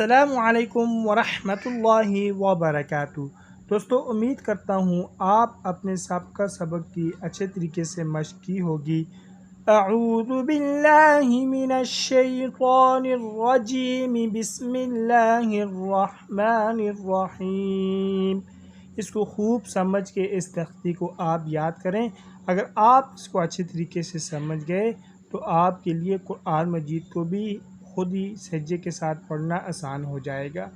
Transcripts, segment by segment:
السلام علیکم ورحمۃ اللہ وبرکاتہ۔ دوستو، امید کرتا ہوں آپ اپنے سابقہ سبق کی اچھے طریقے سے مشق کی ہوگی۔ اعوذ باللہ من الشیطان الرجیم، بسم اللہ الرحمن الرحیم۔ اس کو خوب سمجھ کے اس تختی کو آپ یاد کریں۔ اگر آپ اس کو اچھے طریقے سے سمجھ گئے تو آپ کے لیے قرآن مجید کو بھی خود ہی سجدے کے ساتھ پڑھنا آسان ہو جائے گا۔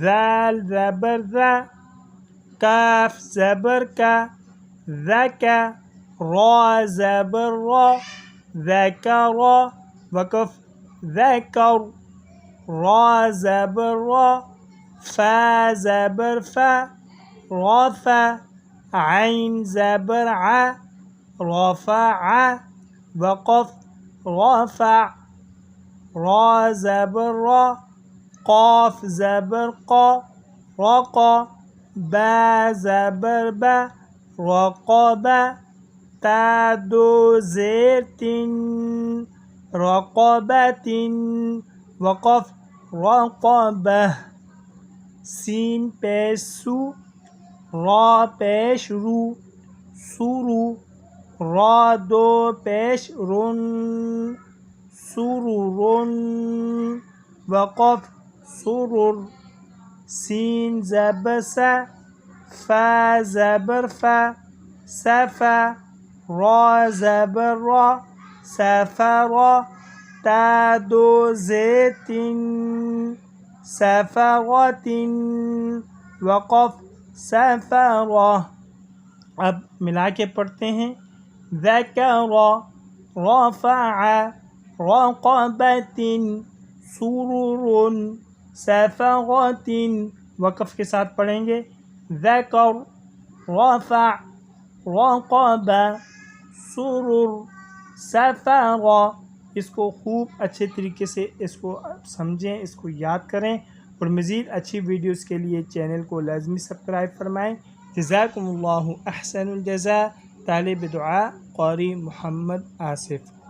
ذال زبر ذا، کاف زبر کا، ذکا، را زبر را، ذکر، وقف ذکر، را زبر را، فا زبر فا، رفع، عین زبر ع، رفع، وقف رفع، را زبر را، قاف زبر قا، رقا، با زبر با، رقب، تا دو زیر تن، رقبت، وقف رقبہ، سین پیش سو، را پیش رو، سرو، را دو پیش رن، سررن، وقف سرر، سین زبر سا، فا زبر فا، سفا، را زبر را، سفرا، تا دو زیتن، سفرت، وقف سفرا۔ اب ملا کے پڑھتے ہیں۔ ذکر، رفع، رقبت، سرر، سفرت، وقف کے ساتھ پڑھیں گے۔ ذکر، رفع، رقبہ، سرر، سفر۔ اس کو خوب اچھے طریقے سے اس کو سمجھیں، اس کو یاد کریں، اور مزید اچھی ویڈیوز کے لیے چینل کو لازمی سبسکرائب فرمائیں۔ جزاکم اللہ احسن الجزاء۔ طالب دعا قاری محمد آصف۔